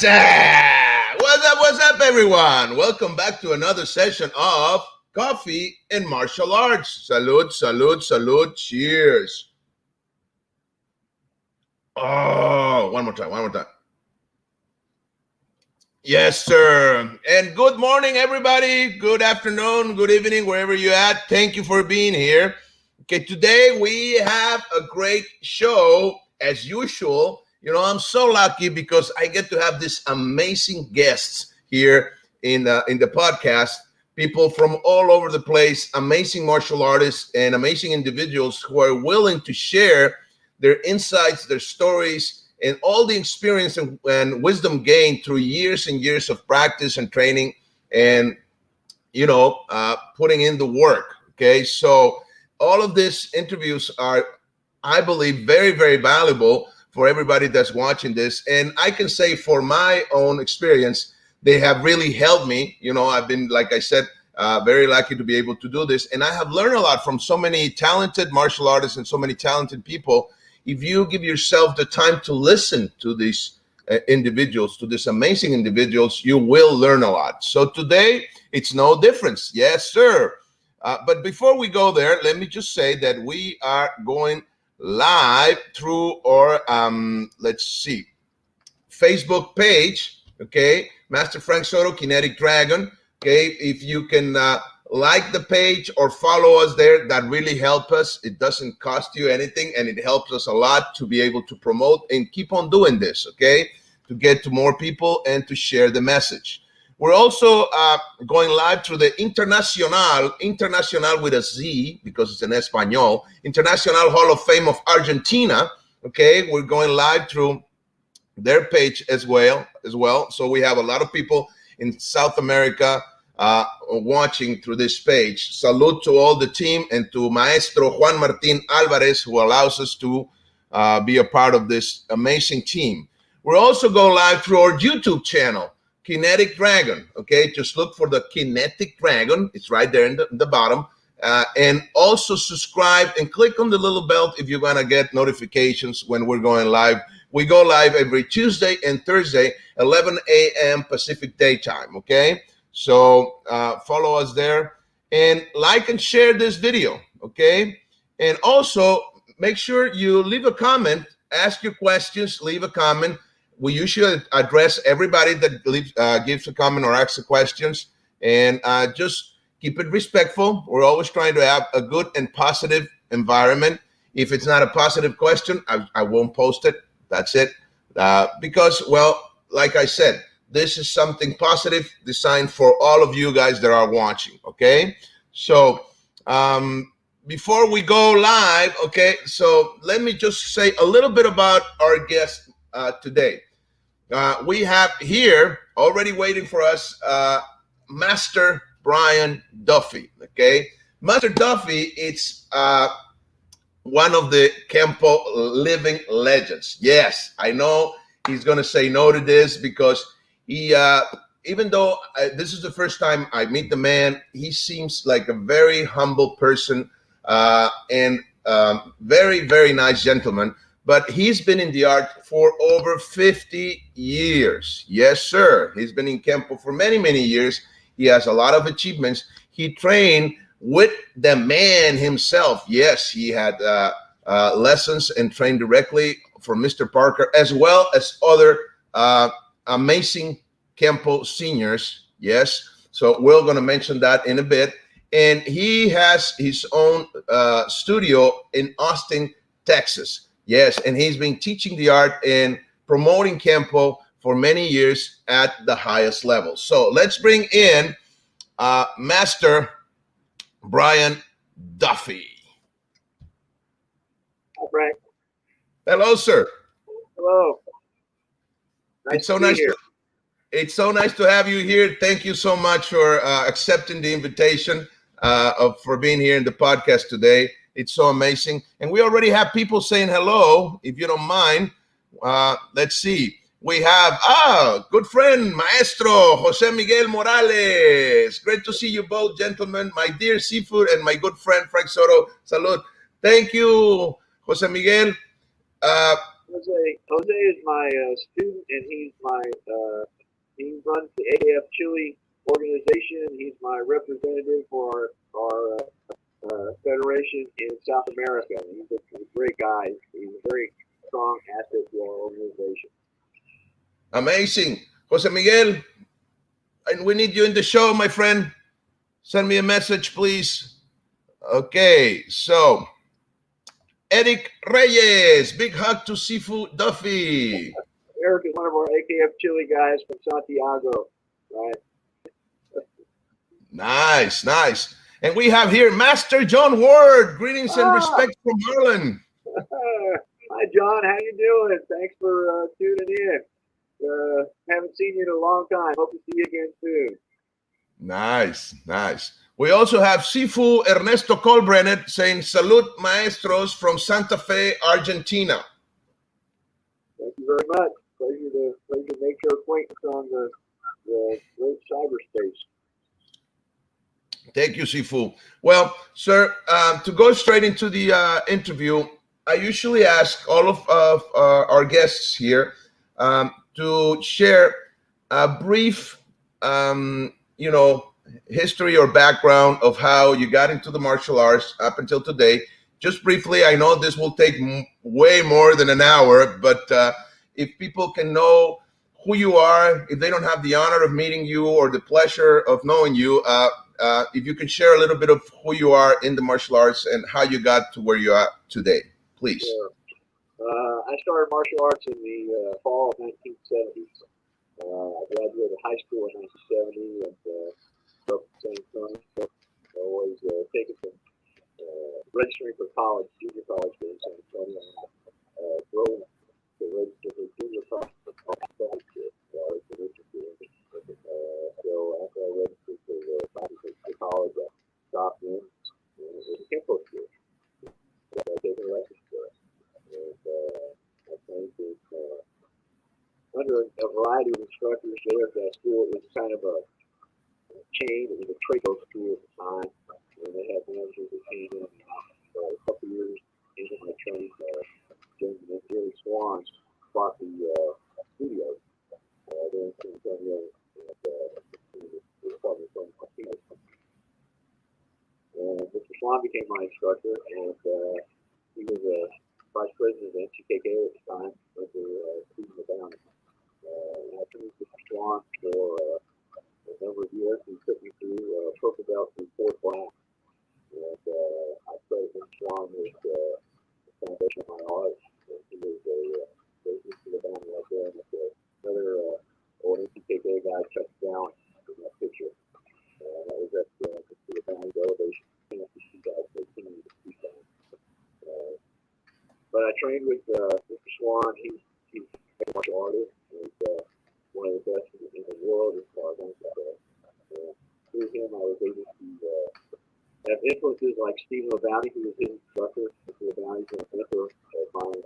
What's up, everyone? Welcome back to another session of Coffee and Martial Arts. Salud, salud, salud. Cheers. Oh, one more time. Yes, sir. And good morning, everybody. Good afternoon, good evening, wherever you're at. Thank you for being here. Okay, today we have a great show, as usual. You know, I'm so lucky because I get to have these amazing guests here in the podcast. People from all over the place, amazing martial artists and amazing individuals who are willing to share their insights, their stories, and all the experience and wisdom gained through years and years of practice and training and, putting in the work. Okay, so all of these interviews are, I believe, very, very valuable for everybody that's watching this. And I can say for my own experience, they have really helped me. You know, I've been, like I said, very lucky to be able to do this. And I have learned a lot from so many talented martial artists and so many talented people. If you give yourself the time to listen to these individuals, to these amazing individuals, you will learn a lot. So today, it's no difference. Yes, sir. But before we go there, let me just say that we are going live through our Facebook page. Okay, Master Frank Soto, Kinetic Dragon. Okay, if you can like the page or follow us there, that really helps us. It doesn't cost you anything, and it helps us a lot to be able to promote and keep on doing this. Okay, to get to more people and to share the message. We're also going live through the Internacional with a Z, because it's in Espanol, International Hall of Fame of Argentina. Okay, we're going live through their page as well. So we have a lot of people in South America watching through this page. Salute to all the team and to Maestro Juan Martín Alvarez, who allows us to be a part of this amazing team. We're also going live through our YouTube channel, Kinetic Dragon. Okay, just look for the Kinetic Dragon. It's right there in the bottom. And also subscribe and click on the little bell if you're going to get notifications when we're going live. We go live every Tuesday and Thursday, 11 a.m. Pacific Daytime. Okay, so follow us there and like and share this video. Okay, and also make sure you leave a comment, ask your questions, leave a comment. We usually address everybody that gives a comment or asks the questions, and just keep it respectful. We're always trying to have a good and positive environment. If it's not a positive question, I won't post it. That's it. Because, well, like I said, this is something positive designed for all of you guys that are watching. Okay. So before we go live, okay, so let me just say a little bit about our guest today. We have here already waiting for us, Master Brian Duffy. Okay, Master Duffy, it's one of the Kenpo living legends. Yes, I know he's going to say no to this because he, even though this is the first time I meet the man, he seems like a very humble person and very, very nice gentleman. But he's been in the art for over 50 years. Yes, sir. He's been in Kenpo for many, many years. He has a lot of achievements. He trained with the man himself. Yes, he had lessons and trained directly from Mr. Parker, as well as other amazing Kenpo seniors. Yes, so we're going to mention that in a bit. And he has his own studio in Austin, Texas. Yes, and he's been teaching the art and promoting Kenpo for many years at the highest level. So let's bring in Master Brian Duffy. Hi, Frank. Hello, sir. Hello. It's so nice. It's so nice to have you here. Thank you so much for accepting the invitation for being here in the podcast today. It's so amazing. And we already have people saying hello, if you don't mind. Let's see. We have, good friend, Maestro Jose Miguel Morales. Great to see you both, gentlemen. My dear Seafood and my good friend, Frank Soto. Salud. Thank you, Jose Miguel. Jose is my student, and he runs the AF Chile organization. He's my representative for our federation in South America. He's a great guy. He's a very strong asset to our organization. Amazing. Jose Miguel, and we need you in the show, my friend. Send me a message, please. Okay, so Eric Reyes, big hug to Sifu Duffy. Eric is one of our AKF Chile guys from Santiago, right? Nice, nice. And we have here Master John Ward. Greetings and respect from Maryland. Hi, John. How you doing? Thanks for tuning in. Haven't seen you in a long time. Hope to see you again soon. Nice, nice. We also have Sifu Ernesto Colbrennet saying, Salud Maestros from Santa Fe, Argentina. Thank you very much. Pleasure to make your acquaintance on the great cyberspace. Thank you, Sifu. Well, sir, to go straight into the interview, I usually ask all of our guests here to share a brief, history or background of how you got into the martial arts up until today. Just briefly, I know this will take way more than an hour, but if people can know who you are, if they don't have the honor of meeting you or the pleasure of knowing you, if you can share a little bit of who you are in the martial arts and how you got to where you are today, please. Sure. I started martial arts in the fall of 1970. I graduated high school in 1970 and up in San Antonio. Always taking some registering for college, junior college in San Antonio. Growing to register for junior college. So after I registered for college, I stopped in the Kenpo school. I taken lessons for it. And I trained with under a variety of instructors there at that school. It was kind of a chain. It was a trade school at the time. And they had managers that came in for a couple of years into my training. Jerry Swan bought the studio there in San Antonio. And Mr. Swan became my instructor, and he was a vice president of NCKK at the time, under Stephen LeBounty. I trained Mr. Swan for a number of years. He took me through purple belt through fourth black. And I started Mr. Swan with the foundation of my art. And he was a Mr. LeBounty right there. And another old NCKK guy, Chuck Down, in that picture. That was at Mr. LeBounty's elevation camp in 2018. But I trained with Mr. Swan. He's a martial artist. He's one of the best in the world as far as I'm concerned. Through him, I was able to have influences like Stephen LeBounty, who was his instructor. Mr. LeBounty's a mentor of mine,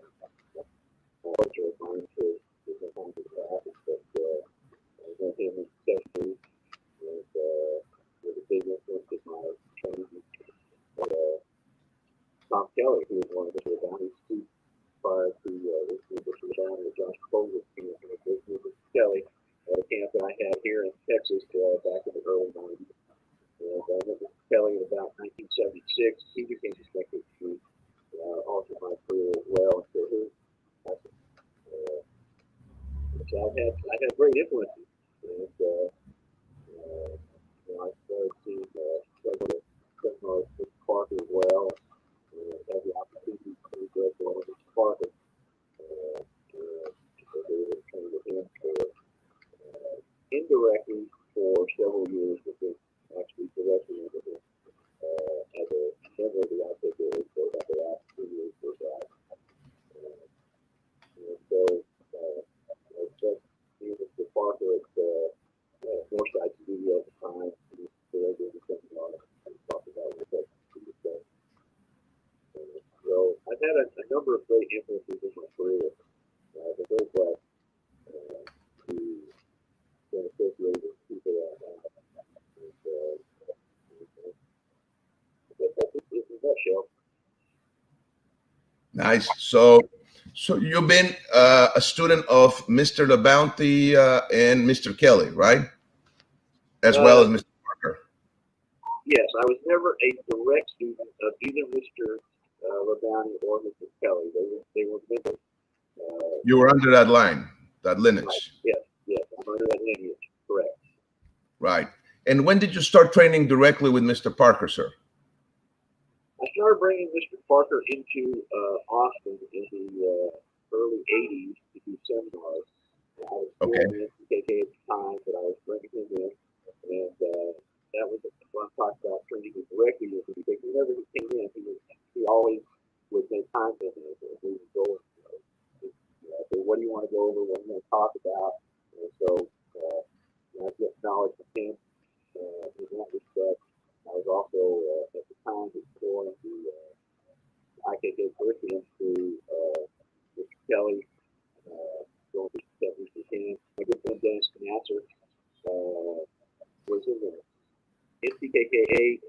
culture of mine to different kinds of classes. But I met him in sessions, and was a big influence in my training. Tom Kelly, who was one of Mr. LeBounty's students prior to Mr. LeBounty and Josh Colvin, Mr. Kelly at a camp that I had here in Texas back in the early 90s. And I met Mr. Kelly in about 1976. He became expected to alter my career as well. And so I've had great influences. And I started seeing several Mr. Parker as well. Had the opportunity to go to one of Mr. Parker. They were trained with him indirectly for several years, but actually directly under him as a member of the IPA for about the last 2 years or so. And so I just knew Mr. Parker at Northside Studio at the time. He was directing the seminar and talked about what that studio does. So I've had a number of great influences in my career. I've been very blessed to be associated with people that I have. That's in a nutshell. Nice. So So you've been a student of Mr. The Bounty and Mr. Kelly, right? As well Uh, as Mr. Parker. yes, I was never a direct student of either Mr. Labounty or Mr. Kelly. They were mentors. You were under that line, that Right. lineage. Yes, yes, I'm under that lineage. Correct. Right. And when did you start training directly with Mr. Parker, sir? I started bringing Mr. Parker into Austin in the early '80s to do seminars. I was Okay. still in KK at the time, but I was bringing him in, and that was when I talked about training him directly with him. Because whenever he came in, he always would make time for me, and we would go. Say, what do you want to go over? What do you want to talk about? And so I get knowledge from him in that respect. I was also at the time exploring the IKK curriculum through Mr. Kelly, going to techniques with him. My good friend Dennis Canasser was in the NCKKA.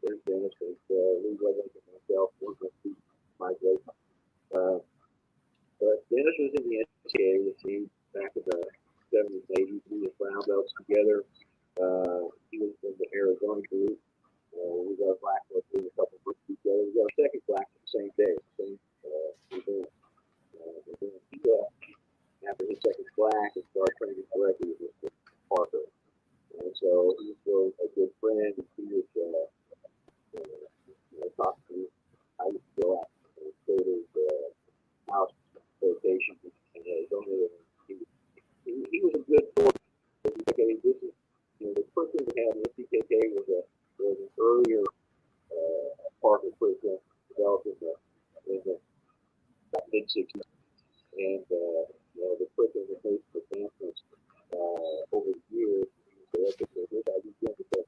There's Dennis, and Lee Weather and myself, one of the migrate. But Dennis was in the NCKA with me back in the 70s and 80s. We were brown belts together. He was in the Arizona group. We got a black belt in a couple of groups together. We got a second black the same day, same event. And then he left after his second black and started training directly with Mr. Parker. And so he was a good friend. And he was talk to me. I used to go out and stay at his house vacation in Arizona. He was a good boy. Okay, this is the first thing we had in the CKK was an earlier Parker curriculum developed in the mid '60s, and the curriculum was made for advancements over the years. So that's just this I just emphasize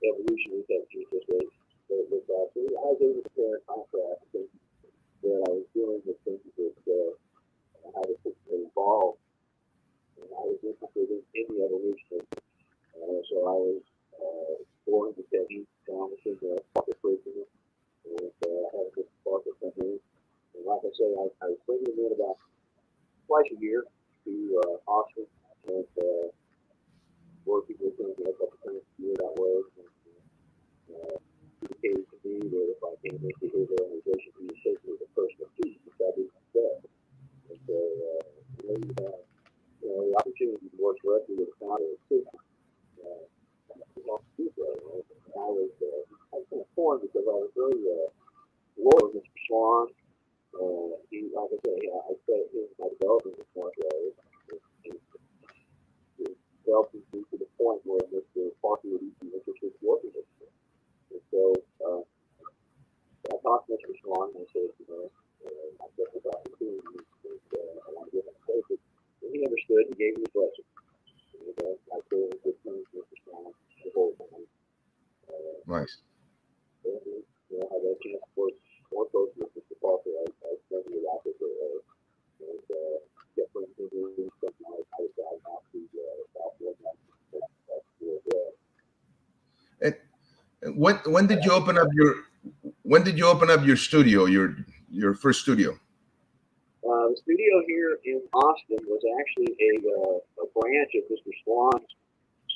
evolution is that Jesus was out. So I was able to compare and contrast things that I was doing with things that I was involved, and I was interested in the evolution. So I was exploring the techniques down within the Parker curriculum, and I had a good Parker come in. And like I say, I was bringing him in about twice a year to Austin and working with him a couple times a year that way. And indicated to me that if I came into his organization, he would take me as a personal teacher, which I did success. And so, you have the opportunity to work directly with the founder of the system. I was kind of torn because I was very loyal to Mr. Swan. He, like I say, I felt him my development was more developed me to the point where Mr. Parker would be interested in working with me. And so I talked to Mr. Swan and I said, I got this opportunity and I want to get him started. And he understood and gave me his blessing. And I stayed in good terms with Mr. Swan the whole time. Nice. And, I had a chance to work more closely with Mr. Parker. I spent a lot with her and kept bringing him in something I decided not to When did you open up your studio, your first studio? The studio here in Austin was actually a branch of Mr. Swan's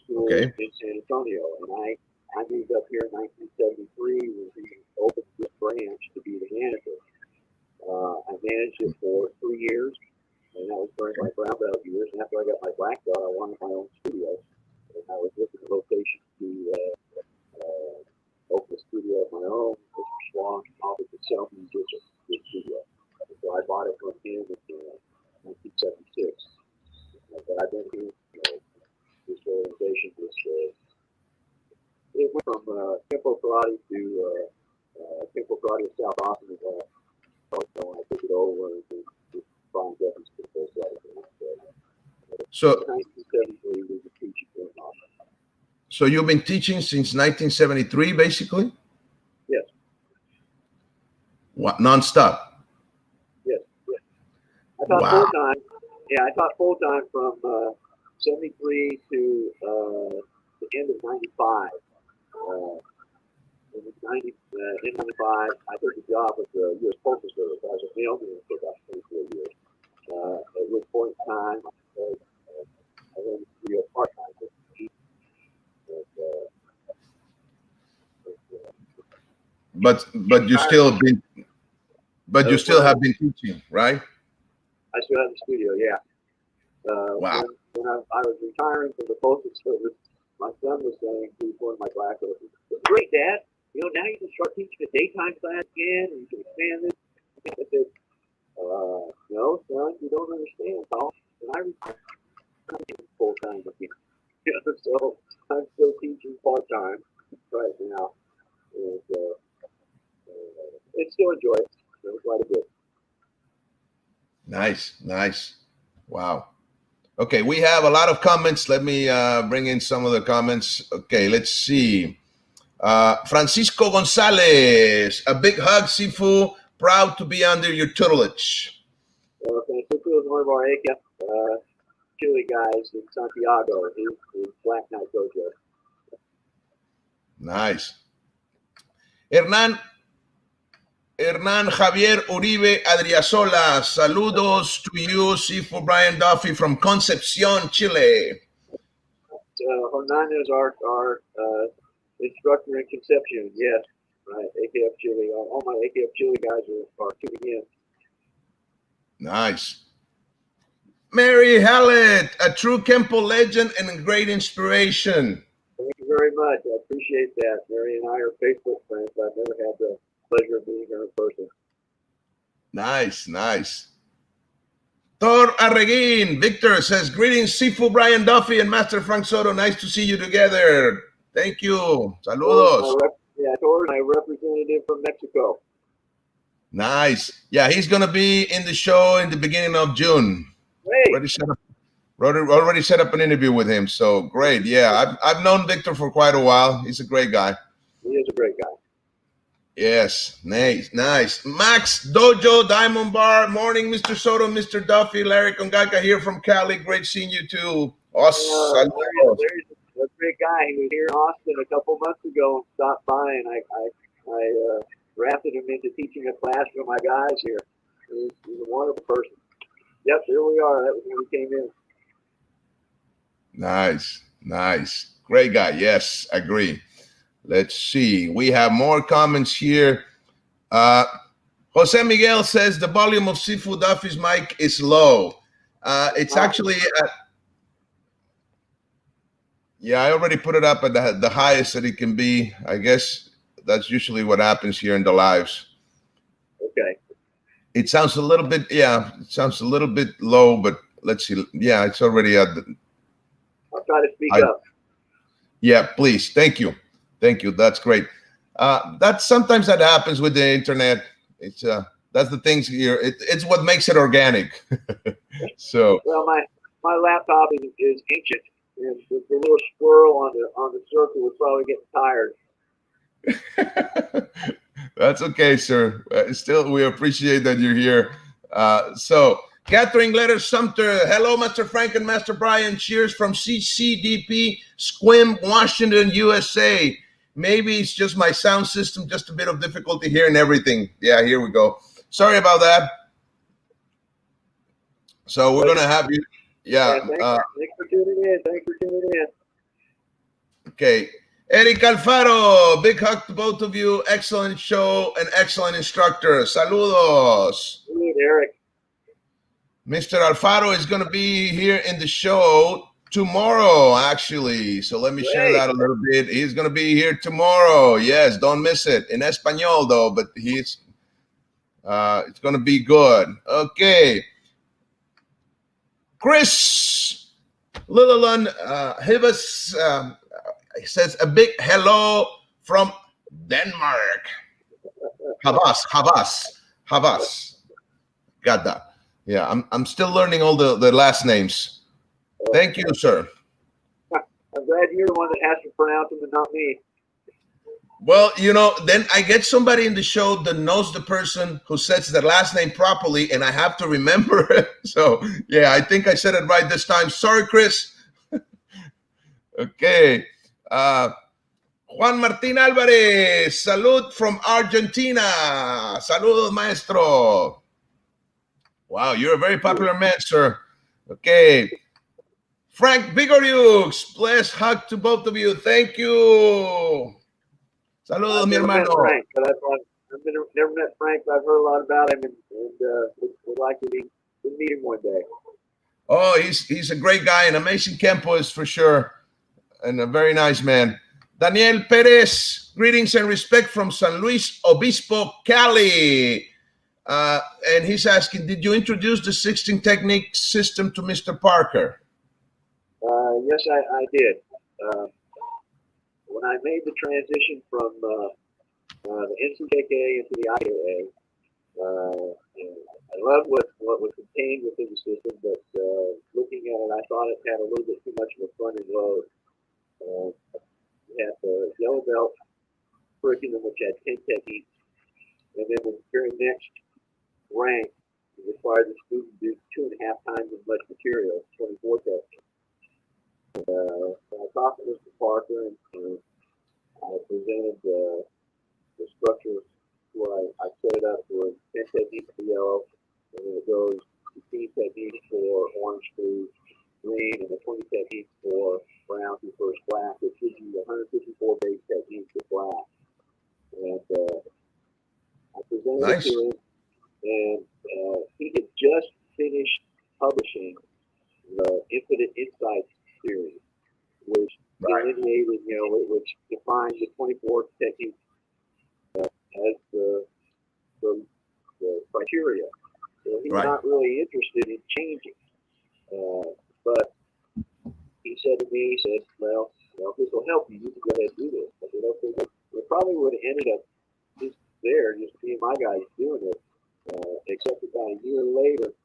school in San Antonio, and I moved up here in 1973 when he opened this branch to be the manager. I managed it for 3 years, and that was during my brown belt years. And after I got my black belt, I wanted my own studio, and I was looking at location to open a studio of my own. Mr. Swan offered to sell me this studio, and so I bought it from him in 1976. But I've been here, this organization it went from Kenpo Karate to Kenpo Karate in South Austin. When I took it over and Brian Duffy's Kenpo Karate. So 1973 we were teaching in Austin. So you've been teaching since 1973, basically? Yes. What, nonstop? Yes. I taught full time. Yeah, I taught full time from 73 to the end of '95. in 95, I took a job with the U.S. Postal Service. I was a mailman for about 24 years. At which point in time, I went to be a part-time. But you still been, but you still have been teaching, right? I still have the studio, yeah. Wow. When I was retiring from the Postal Service, my son was saying, he was one of my classes, "Great, Dad. You know, now you can start teaching a daytime class again, and you can expand this." I said, "No, son, you don't understand, Paul. When I retired, I'm teaching full time again." So I'm still teaching part time right now, and it's still enjoy it. Quite a bit. Nice. Wow. Okay, we have a lot of comments. Let me bring in some of the comments. Okay, let's see. Francisco Gonzalez, a big hug, Sifu. Proud to be under your tutelage. Francisco is one of our AKF Chile guys in Santiago. He's Black Knight Dojo. Nice. Hernán Javier Uribe Adriasola, saludos to you, Sifu Brian Duffy from Concepcion, Chile. Hernán is our instructor in Concepcion, yes, right, AKF Chile. All my AKF Chile guys are tuning in. Nice. Mary Hallett, a true Kenpo legend and a great inspiration. Thank you very much. I appreciate that. Mary and I are Facebook friends. I've never had the pleasure of being here in person. Nice. Thor Arreguin, Victor says, greetings, Sifu Brian Duffy and Master Frank Soto. Nice to see you together. Thank you. Saludos. Thor, my representative from Mexico. Nice. Yeah, he's going to be in the show in the beginning of June. Great. Already set up an interview with him. So great. Yeah, I've known Victor for quite a while. He's a great guy. He is a great guy. Yes, nice. Max Dojo, Diamond Bar, morning, Mr. Soto, Mr. Duffy, Larry Congaca here from Cali. Great seeing you too. Awesome. Larry's a great guy. He was here in Austin a couple months ago and stopped by, and I drafted him into teaching a class for my guys here. He's a wonderful person. Yep, here we are. That was when he came in. Nice. Great guy. Yes, agree. Let's see. We have more comments here. Jose Miguel says the volume of Sifu Duffy's mic is low. It's actually yeah, I already put it up at the highest that it can be. I guess that's usually what happens here in the lives. Okay. It sounds a little bit, low, but let's see. Yeah, it's already at the. I'll try to speak up. Yeah, please. Thank you. That's great. That's sometimes that happens with the internet. It's that's the things here. It's what makes it organic. So. Well, my laptop is ancient, and the little squirrel on the circle was probably getting tired. That's okay, sir. Still, we appreciate that you're here. So, Catherine Letter Sumter, hello, Master Frank and Master Brian. Cheers from CCDP, Squim, Washington, USA. Maybe it's just my sound system, just a bit of difficulty hearing everything. Yeah, here we go. Sorry about that. So we're going to have you. Yeah. Thanks for tuning in. Okay. Eric Alfaro, big hug to both of you. Excellent show and excellent instructor. Saludos. Good, Eric. Mr. Alfaro is going to be here in the show tomorrow, actually. So let me share that a little bit. He's going to be here tomorrow. Yes, don't miss it. In Espanol, though, but it's going to be good. Okay. Chris Lilliland Hibas says a big hello from Denmark. Havas. Got that. Yeah, I'm still learning all the last names. Thank you, sir. I'm glad you're the one that has to pronounce them and not me. Well, then I get somebody in the show that knows the person who says their last name properly, and I have to remember it. So, yeah, I think I said it right this time. Sorry, Chris. Okay. Juan Martín Álvarez, salud from Argentina. Saludos, maestro. Wow, you're a very popular man, sir. Okay. Frank Vigoriux, blessed hug to both of you. Thank you. Saludos, I've mi never met hermano. Frank, but never met Frank, but I've heard a lot about him, and would like to meet him one day. Oh, he's a great guy, an amazing Kenpoist for sure, and a very nice man. Daniel Perez, greetings and respect from San Luis Obispo, Cali. And he's asking, did you introduce the 16 technique system to Mr. Parker? Yes, I did. When I made the transition from the NCKK into the IAA, I loved what was contained within the system, but looking at it, I thought it had a little bit too much of a front end load. We had the yellow belt curriculum, which had 10 techniques, and then the very next rank required the student to do 2.5 times as much material, 24 techniques. I talked to Mr. Parker, and I presented the structure where I set it up for 10 techniques for yellow, and then it goes 15 techniques for orange through green, and the 20 techniques for brown through first black, which gives you 154 base techniques for black. And I presented it to him, and he had just finished publishing the Infinite Insights series, which delineated, which defines the 24 techniques as the criteria. So he's not really interested in changing. But he said to me, he said, well, if this will help you, you can go ahead and do this. I said, okay, it probably would have ended up just me and my guys doing it, except about a year later,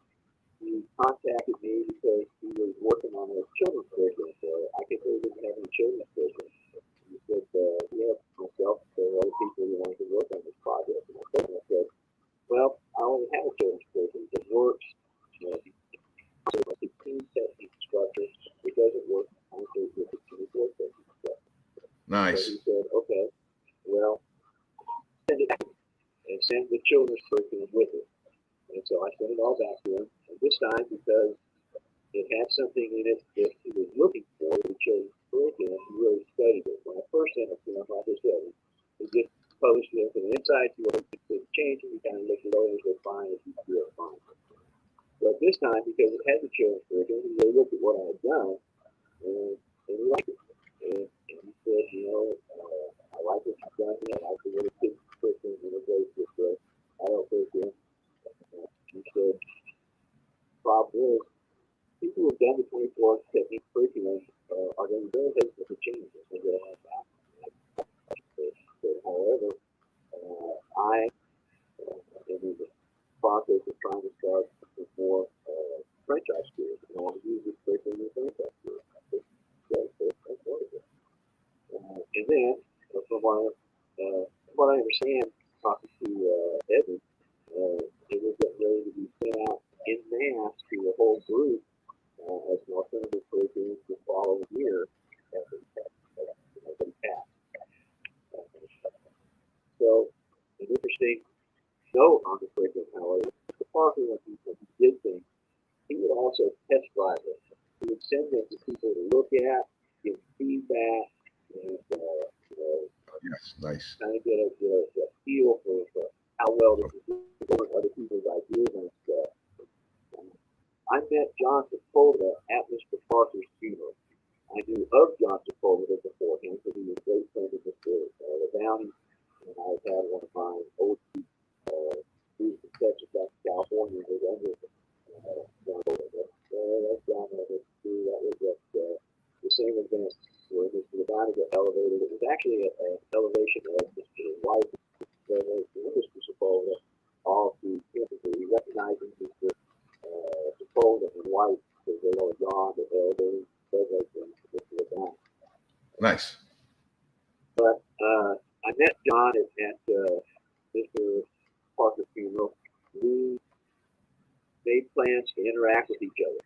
he contacted me because he was working on a children's curriculum. So I could really didn't have any children's curriculum. He said, yeah, myself and other people who wanted to work on this project. And I told him, I said, well, I only have a children's curriculum that works. So a 16 technique structure, it doesn't work honestly with the 24 technique structure. Nice. So he said, okay, well, send it back and send the children's curriculum with it. And so I sent it all back to him. And this time, because it had something in it that he was looking for, the children's curriculum, he really studied it. When I first sent it to him, like I said, he just posted it from the inside to what he could change, and he kind of looked it over and said, fine, if you do it, fine. But this time, because it had the children's curriculum, he really looked at what I had done, and he liked it. And he said, I like what you've done here. I like the way the kids' curriculum integrates with the adult curriculum. He said, problem is, people who have done the 24 technique curriculum are going to be very hesitant to change it. And they're like, however, I am in the process of trying to start with more franchise schools. And I want to use this curriculum in franchise schools. That's wonderful. And then, from what I understand, talking to Edmund, it was getting ready to be sent out in mass to the whole group as an alternative curriculum the following year after the passed. So, an interesting note on the curriculum, however, the Parker, when he did things, he would also test drive it. He would send them to people to look at, give feedback, and nice. Kind of get a feel for how well this is doing, other people's ideas and stuff. I met John Sepulveda at Mr. Parker's funeral. I knew of John Sepulveda beforehand because he was a great friend of Mr. Downey, and I had one of my old students from Texas back to California who was under John Sepulveda. That's John that was at the same event where Mr. Downey got elevated. It was actually an elevation of Mr. White, Mr. Sepulveda, all through sympathy, recognizing Mr. Sepulveda and White because they were John, the elder, and Mr. Downey. Nice. But I met John at Mr. Parker's funeral. We made plans to interact with each other.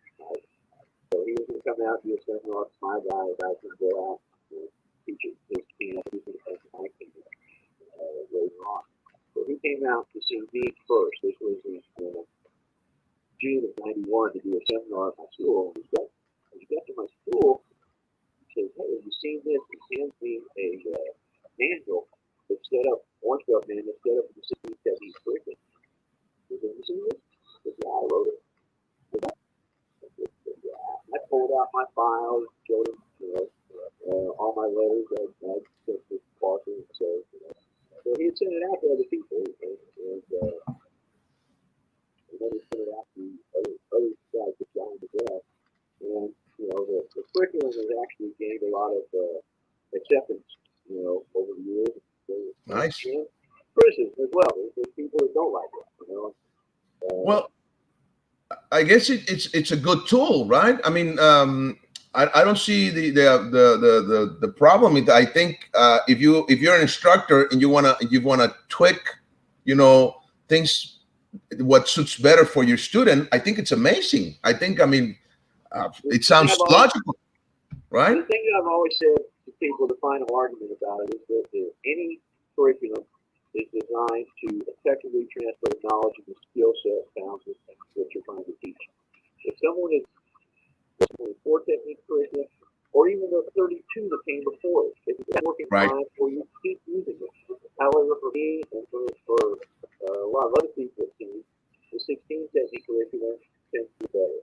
So he was going to come out, do a seminar with my guys. I was going to go out and teaching his camp as my camp later on. So he came out to see me first. This was in June of '91 to do a seminar at my school. And when he got to my school, he says, "Hey, have you seen this?" He hands me a manual that's set up, Orange Belt manual set up for the 16 technique curriculum. He said, "Have you seen this?" I said, "Yeah, I wrote it." I pulled out my files, showed him, all my letters that I sent to Parker and so, so he had sent it out to other people, and then he sent it out to other guys that joined the draft. And, the curriculum has actually gained a lot of acceptance, over the years. Nice. And criticism as well. There's people that don't like it, Well, I guess it's a good tool, right? I mean, I don't see the problem with it. I think if you're an instructor and you wanna tweak, things what suits better for your student, I think it's amazing. I mean, it sounds logical, right? The thing that I've always said to people, the final argument about it is that any curriculum is designed to effectively transfer knowledge and the skill set found in what you're trying to teach. If someone is 4 technique curriculum, or even the 32 that came before it, if it's working fine for you, keep using it. However, for me and for a lot of other people, the 16 technique curriculum tends to be better.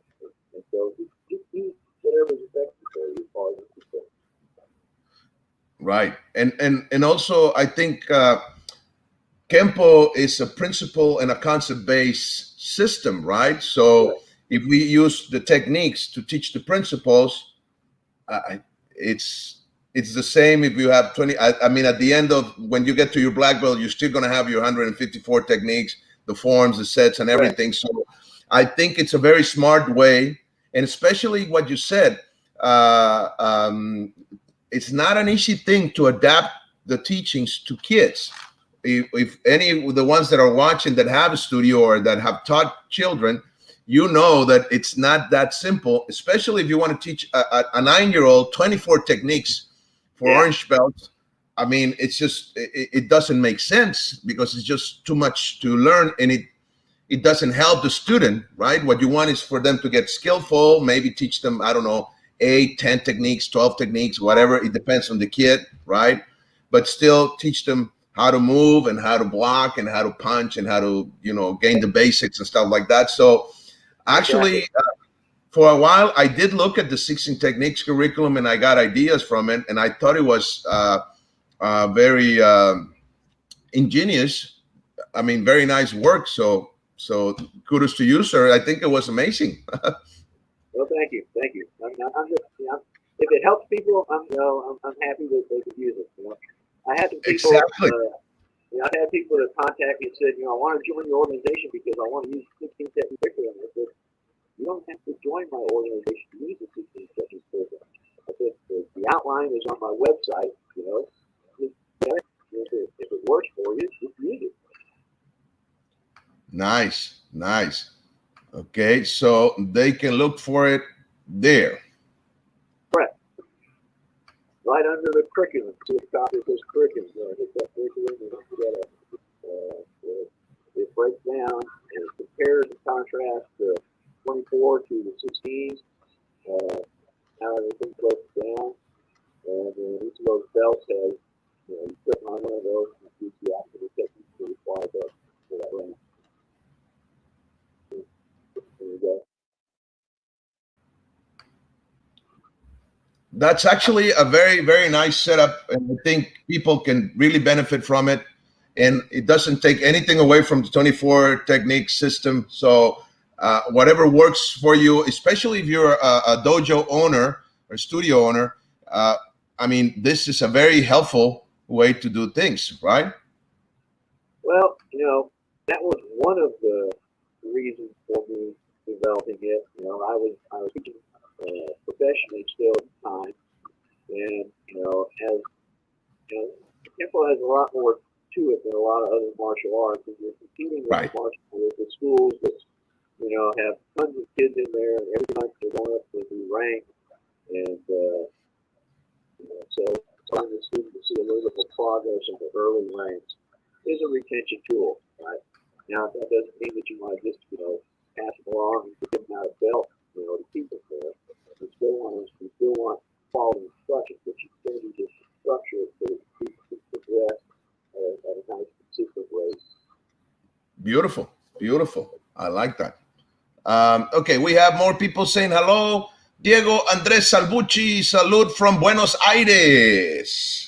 And so just use whatever is effective for you as far as it's concerned. Right, and also I think Kenpo is a principle and a concept-based system, right? So if we use the techniques to teach the principles, it's the same if you have 20. I mean, at the end of when you get to your black belt, you're still going to have your 154 techniques, the forms, the sets, and everything. So I think it's a very smart way, and especially what you said. It's not an easy thing to adapt the teachings to kids. If any of the ones that are watching that have a studio or that have taught children, you know that it's not that simple, especially if you want to teach a 9-year-old 24 techniques for orange belts. I mean, it's just, it doesn't make sense because it's just too much to learn, and it doesn't help the student, right? What you want is for them to get skillful, maybe teach them, I don't know, 8, 10 techniques, 12 techniques, whatever. It depends on the kid, right? But still teach them how to move and how to block and how to punch and how to, gain the basics and stuff like that. So actually, for a while, I did look at the 16 techniques curriculum and I got ideas from it. And I thought it was very ingenious. I mean, very nice work. So kudos to you, sir. I think it was amazing. Well, thank you. I'm just, if it helps people, I'm happy that they could use it. I had some people, I've had people that contact me and said, I want to join your organization because I want to use 16 technique curriculum. I said, you don't have to join my organization to use the 16 technique curriculum. I said, the outline is on my website. If it works for you, just use it. Nice. Okay, so they can look for it there. Correct. Right under the curriculum. See the top of this curriculum. Hit that curriculum and it breaks down and it compares and contrasts the 24 to the 16s. How everything breaks down. And each of those belts has, you click on one of those and it gives you after the technique to apply that for that range. There you go. That's actually a very, very nice setup, and I think people can really benefit from it. And it doesn't take anything away from the 24 technique system. So whatever works for you, especially if you're a dojo owner or studio owner, I mean, this is a very helpful way to do things, right? Well, that was one of the reasons for me developing it. I was teaching professionally still at the time, and as Kenpo has a lot more to it than a lot of other martial arts, and you're competing with the schools that have tons of kids in there, and every month they're going up to a new rank, and so allowing the student to see a little bit of progress in the early ranks is a retention tool, right? Now, that doesn't mean that you want to just, pass them along and give them out a belt, to keep them there. You still want quality instruction, but you still need to structure it so that people can progress at a nice, consistent rate. Beautiful, beautiful. I like that. Okay, we have more people saying hello. Diego Andres Salvucci, salud from Buenos Aires.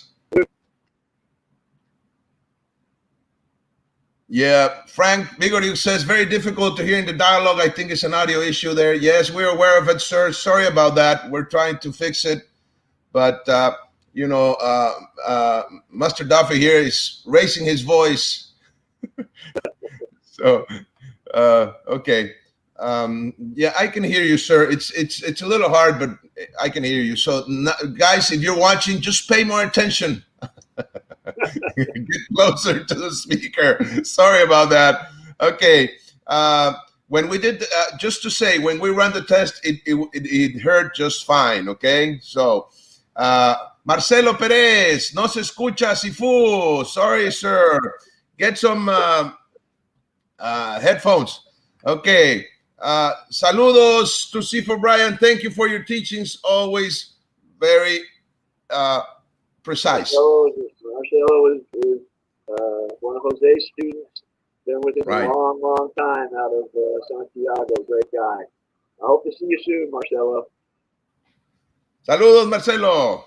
Yeah, Frank Bigordy says, very difficult to hear in the dialogue. I think it's an audio issue there. Yes, we're aware of it, sir. Sorry about that. We're trying to fix it. But, Master Duffy here is raising his voice. So, okay. Yeah, I can hear you, sir. It's a little hard, but I can hear you. So, guys, if you're watching, just pay more attention. Get closer to the speaker. Sorry about that. Okay. When we did, just to say, when we ran the test, it heard just fine. Okay. So, Marcelo Perez, no se escucha, Sifu. Sorry, sir. Get some headphones. Okay. Saludos to Sifu Brian. Thank you for your teachings. Always very precise. Marcelo is one of Jose's students. Been with him a long, long time out of Santiago. Great guy. I hope to see you soon, Marcelo. Saludos, Marcelo.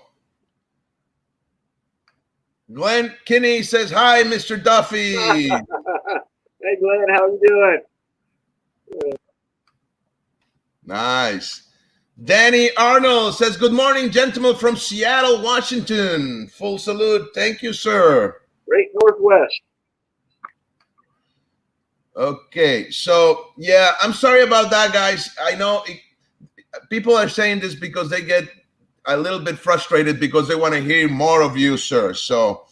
Glenn Kinney says, hi, Mr. Duffy. Hey, Glenn, how you doing? Good. Nice. Danny Arnold says, good morning, gentlemen from Seattle, Washington. Full salute. Thank you, sir. Great Northwest. Okay. So, yeah, I'm sorry about that, guys. I know people are saying this because they get a little bit frustrated because they want to hear more of you, sir. So,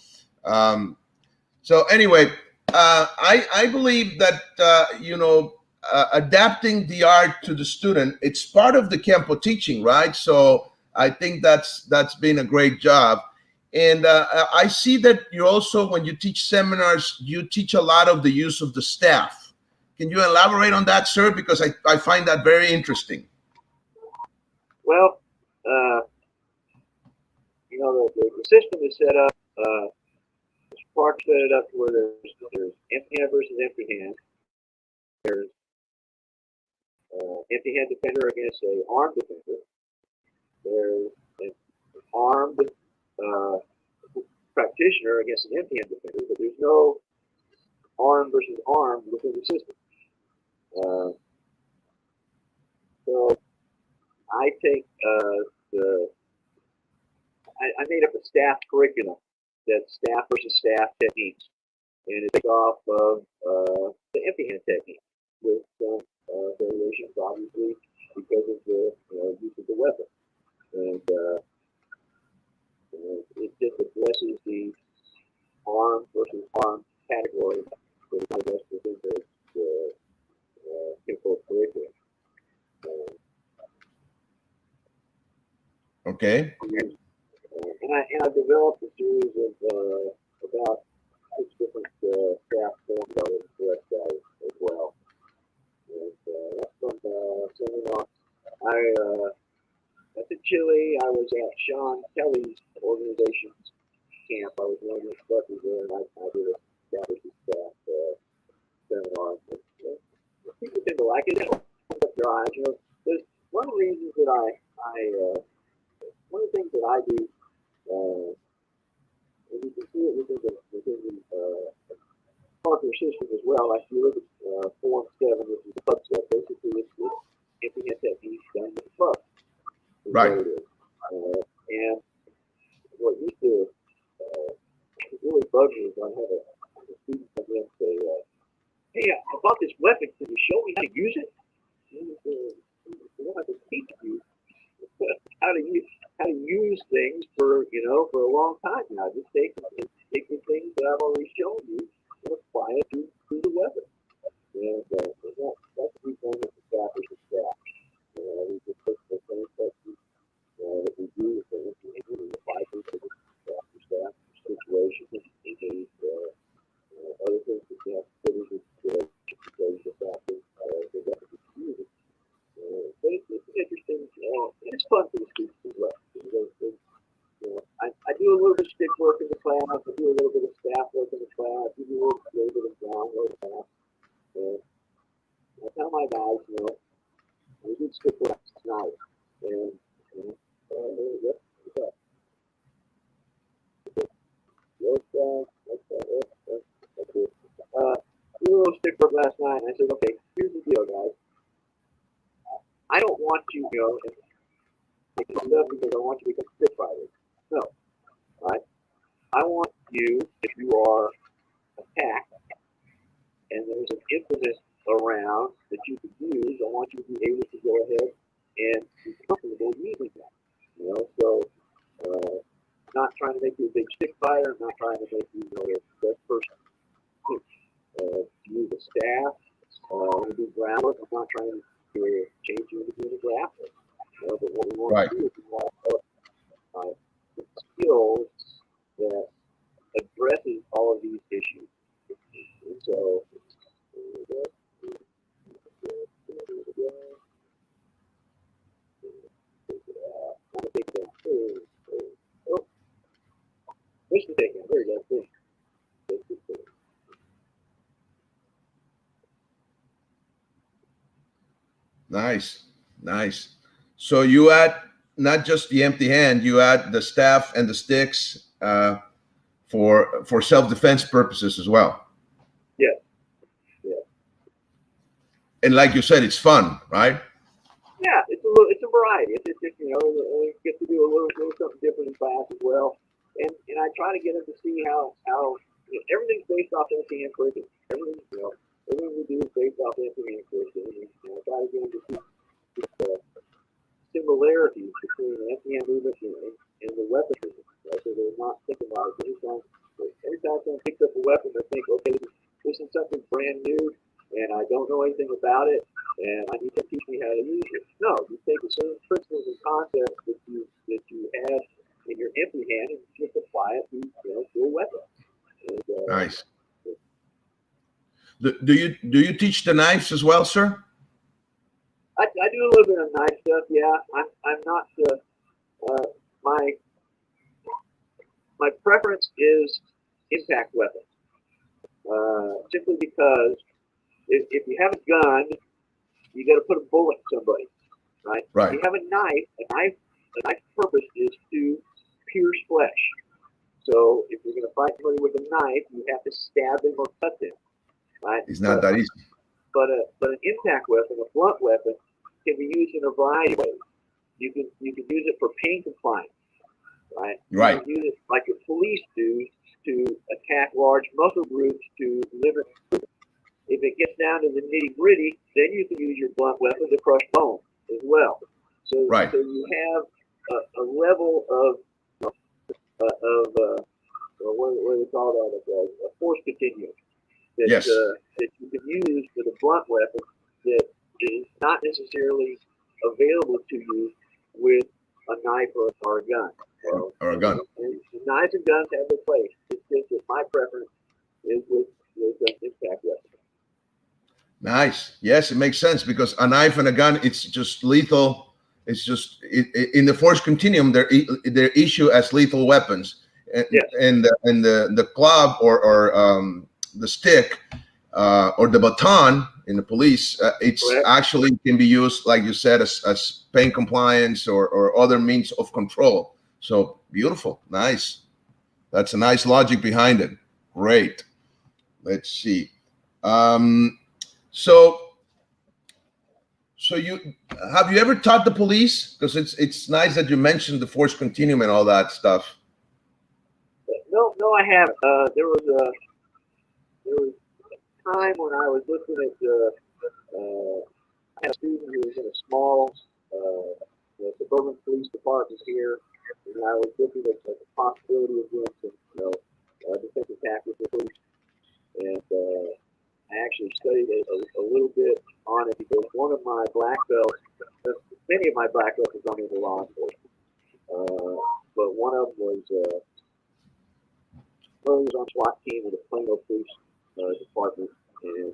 anyway, I believe that, adapting the art to the student, it's part of the Kenpo teaching, right? So I think that's been a great job. And I see that you also, when you teach seminars, you teach a lot of the use of the staff. Can you elaborate on that, sir? Because I find that very interesting. Well, the system is set up, Spark set it up where there's empty hand versus empty hand. There's empty hand defender against a armed defender. There's an armed practitioner against an empty hand defender, but there's no armed versus armed within the system. So I take I made up a staff curriculum that's staff versus staff techniques, and it's off of the empty hand technique with some variations, obviously, because of the use of the weapon. And it just addresses the armed versus armed category that I guess within the Kenpo curriculum. Okay. And I developed a series of about 6 different staff forms on the website as well. And that's from seminar. That's in Chile. I was at Sean Kelly's organization's camp. I was one of the instructors there, and I did a staff staff seminar. People tend to like it. Their eyes, there's one of the reasons that one of the things that I do. And you can see it within the Parker system as well. If you look at Form 7, which is the pub set, basically it's empty hand techniques done with the pub. Right. And what used to really bug me is I have a student come in and say, hey, I bought this weapon. Can you show me how to use it? I can teach you how to use things for a long time now. Just take the things that I've already shown you and apply it to the weapon. And that's the key thing with the staff is the staff. We just take the same techniques that we do with the apply to the staff. little bit of stick work in the class. I do a little bit of staff work in the class. I do a little bit of groundwork class. And I tell my guys, we did stick work tonight. And we did a little stick work last night, and I said, okay, here's the deal, guys. I don't want you, make stuff because I want you to become stick fighters. No, right? I want you, if you are attacked, and there's an impetus around that you can use, I want you to be able to go ahead and be comfortable using that. So not trying to make you a big stick fighter, not trying to make you the best person to use a staff, to do groundwork. I'm not trying to change you into being a grappler. But what we want to do is we want the skills that addresses all of these issues. And so push the takedown. There you go. Nice, nice. So you add not just the empty hand, you add the staff and the sticks for self-defense purposes as well. Yeah, yeah. And like you said, it's fun, right? Yeah, it's a variety. It's you get to do a little something different in class as well. And I try to get them to see how everything's based off empty hand curriculum. Everything we do is based off empty hand curriculum. And I try to get them to see the similarities between the empty hand movement and the weapon movement. Right? So they're not thinking about it. Every time someone picks up a weapon, they think, okay, this is something brand new, and I don't know anything about it, and I need to teach me how to use it. No, you take the same principles and concepts that you had in your empty hand and just apply it to a weapon. And, nice. Do you teach the knives as well, sir? I do a little bit of knife stuff. Yeah, I'm not my preference is impact weapons. Simply because if you have a gun, you got to put a bullet in somebody, right? Right. If you have a knife's purpose is to pierce flesh. So if you're going to fight somebody with a knife, you have to stab them or cut them, right? It's not that easy. But an impact weapon, a blunt weapon, can be used in a variety of ways. You can use it for pain compliance, right? Right. You can use it like the police do to attack large muscle groups to limit. If it gets down to the nitty gritty, then you can use your blunt weapon to crush bone as well. So, right. So you have a level of what do they call that? A force continuum that, yes. That you can use with a blunt weapon that is not necessarily available to you with a knife or a gun. Or a gun. And knives and guns have their place. It's just that my preference is with an impact weapon. Nice. Yes, it makes sense because a knife and a gun, it's just lethal. It's just in the force continuum, they're issued as lethal weapons. And, yes. and the club or the stick or the baton in the police, it's correct. Actually can be used, like you said, as pain compliance or other means of control. So beautiful. Nice. That's a nice logic behind it. Great. Let's see. So have you ever taught the police? Because it's nice that you mentioned the force continuum and all that stuff. No, I haven't. There was a time when I was looking at I had a student who was in a small suburban police department here, and I was looking at the possibility of doing some defensive tactics with police, and I actually studied a little bit on it because one of my black belts, many of my black belts have gone into law enforcement, but one of them was on SWAT team with the Plano Police Department, and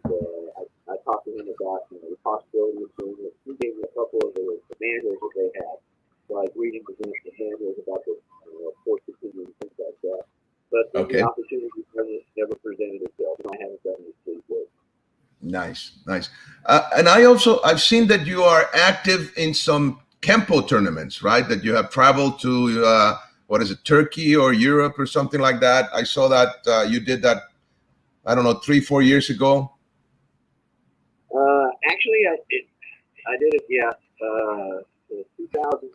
I talked to him about the possibility of doing it. He gave me a couple of the manuals that they had, so I was reading the manuals about the force continuum and things like but then the Okay. opportunity never presented itself, and I haven't done it pretty good. Nice, nice. And I've seen that you are active in some Kenpo tournaments, right? That you have traveled to, what is it, Turkey or Europe or something like that. I saw that you did that, I don't know, 3-4 years ago. Actually, I did it. Yeah, 2000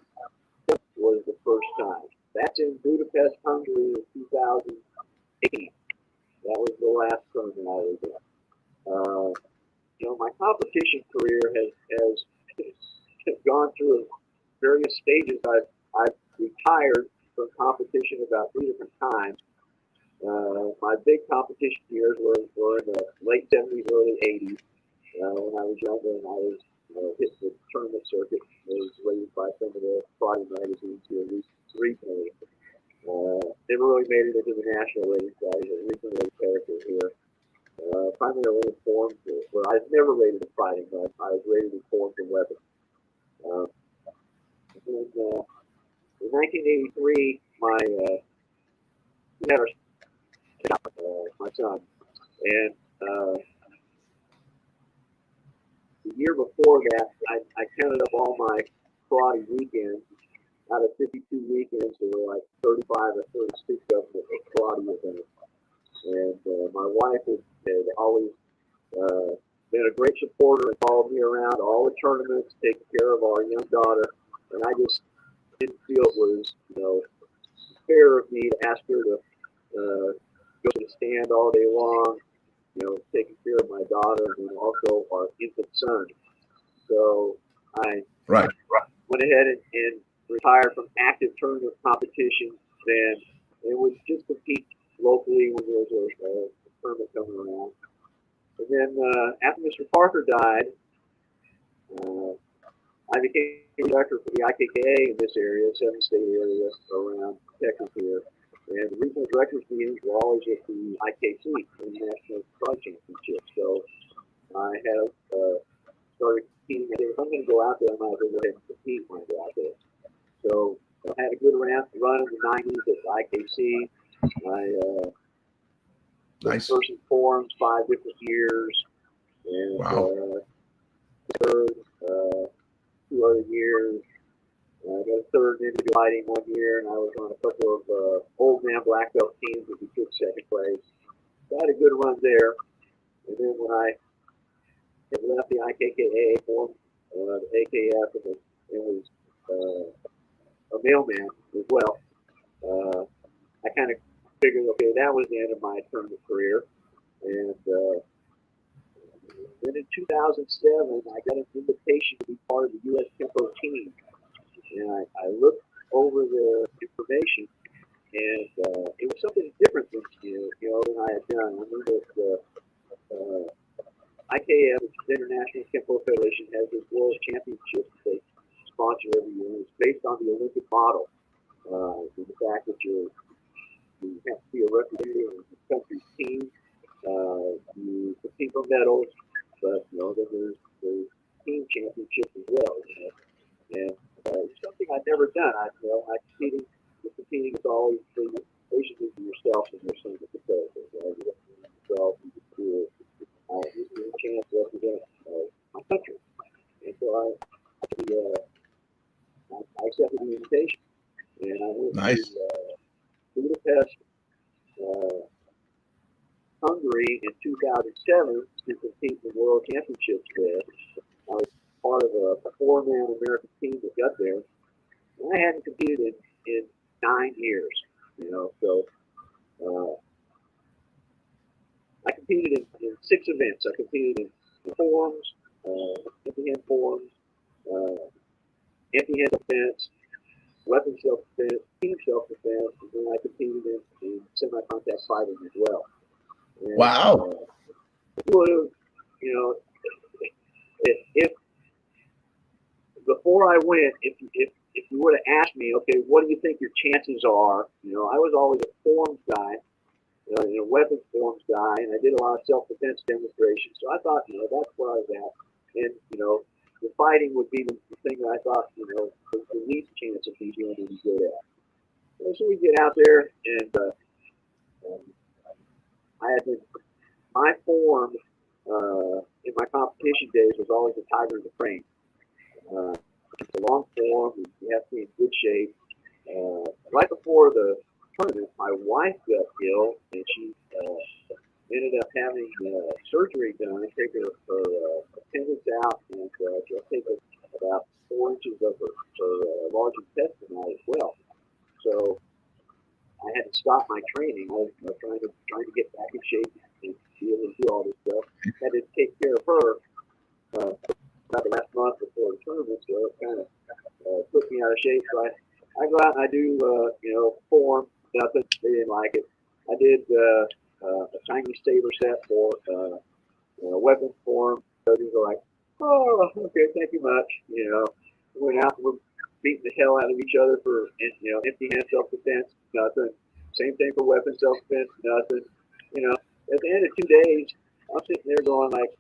was the first time. That's in Budapest, Hungary, in 2018. That was the last tournament I was in. My competition career has gone through various stages. I've retired from competition about 3 different times. My big competition years were in the late 70s, early 80s. When I was younger and I was hitting the tournament circuit, I was raised by some of the karate magazines here regionally. Never really made it into the national ratings. I was a regional rated character here. Primarily in forms, well, I was never rated in fighting, but I was rated in forms and weapons. In 1983, we had my son, and the year before that, I counted up all my karate weekends. Out of 52 weekends, there were like 35 or 36 of them at karate events. And my wife had always been a great supporter and followed me around all the tournaments, taking care of our young daughter. And I just didn't feel it was, fair of me to ask her to go to the stand all day long, taking care of my daughter and also our infant son. So I went ahead and retired from active tournament competition. Then it would just compete locally when there was a tournament coming around. And then after Mr. Parker died, I became director for the IKKA in this area, 7-state area around Texas here. And the regional directors meetings were always at the IKC, International Karate Championship. So I have started competing. I said, if I'm going to go out there, I might as well go ahead and compete when I go out there. So I had a good run in the 90s at the IKC. I Nice. first in forums 5 different years, and third 2 other years. I got a third in individual fighting 1 year, and I was on a couple of old man black belt teams that we took second place. So I had a good run there. And then when I had left the IKKA, formed the AKF, and it was a mailman as well, I kind of figured, okay, that was the end of my tournament career. And then in 2007, I got an invitation to be part of the U.S. Kenpo team. And I looked over the information, and it was something different than I had done. I knew that IKF, which is the International Kenpo Federation, has this world championship that they sponsor every year. It's based on the Olympic model. The fact that you have to be a representative of the country's team. You compete for medals, but then there's team championships as well. And it's something I've never done. Competing is always basically for yourself and your son as a competitor. You look for yourself, you do a chance to represent my country. And so I accepted the invitation, and I went to Budapest, Hungary in 2007 to compete in the World Championships there. I was part of a 4-man American team that got there. And I hadn't competed in 9 years, so I competed in 6 events. I competed in forms, empty-hand forms, empty-hand defense, weapon self-defense, team self-defense, and then I competed in semi-contact fighting as well. And, wow. If before I went, if you would have asked me, okay, what do you think your chances are? I was always a forms guy, a weapons forms guy, and I did a lot of self-defense demonstrations. So I thought, that's where I was at. And, the fighting would be the thing that I thought, was the least chance of me being any good at. So we get out there, and I had been, my form in my competition days was always a tiger and a crane. It's a long form. You have to be in good shape. Right before the tournament, my wife got ill, and she ended up having surgery done, take her appendix out, and she'll take about 4 inches of her large intestine out as well. So I had to stop my training. I was trying to get back in shape and be able to do all this stuff. I had to take care of her about the last month before the tournament, so it kind of put me out of shape. So I go out and I do, form, nothing. They didn't like it. I did a Chinese saber set for weapon form. So they were like, oh, okay, thank you much. We went out and we're beating the hell out of each other for, empty hand self-defense, nothing. Same thing for weapon self-defense, nothing. At the end of 2 days, I'm sitting there going like,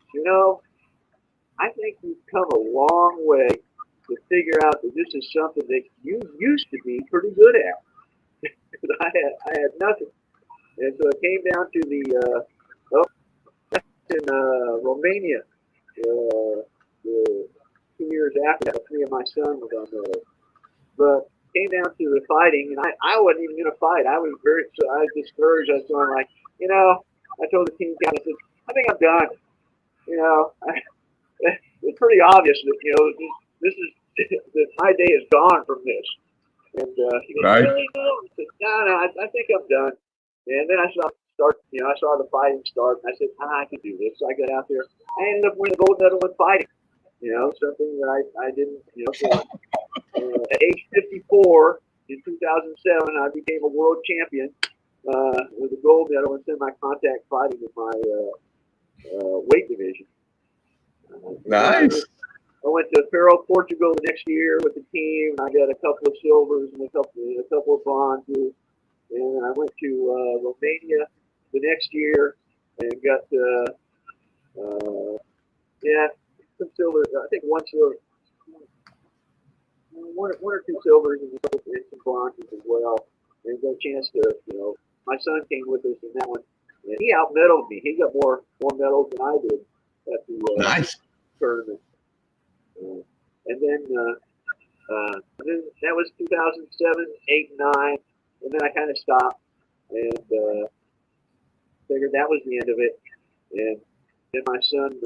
I think you've come a long way to figure out that this is something that you used to be pretty good at. I had nothing. And so it came down to in Romania, the 2 years after that, 3 of my son was on the list. But it came down to the fighting, and I wasn't even going to fight. I was discouraged. I was going like, I told the team guys, I said, I think I'm done. It's pretty obvious that, this is, that my day is gone from this. And he goes, right. Really? No. I said, no, I think I'm done. And then I saw the fighting start, and I said, I can do this. So I got out there. I ended up winning the gold medal in fighting. Something that I didn't, so, at age 54 in 2007, I became a world champion with a gold medal in semi-contact fighting in my weight division. Nice. I went to Faro, Portugal the next year with the team. I got a couple of silvers and a couple of bronzes. And I went to Romania the next year and got some silvers. I think one silver, one or two silvers and some bronzes as well. And got a chance to, my son came with us in that one, and he out-medaled me. He got more medals than I did at the nice tournament. And then that was 2007, 8, 9, and then I kind of stopped and figured that was the end of it. And then my son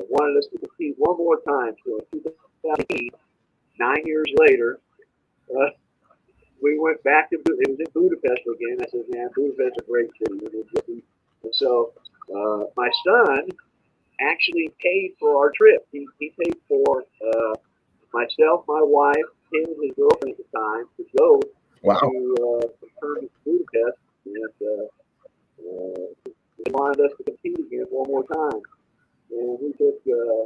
wanted us to compete one more time. So in 2018, 9 years later, we went back to, it was in Budapest again. I said, man, Budapest is a great city. And so my son actually paid for our trip. He paid for myself, my wife, him and his girlfriend at the time to go to tournament in Budapest, and they wanted us to compete again one more time. And we took a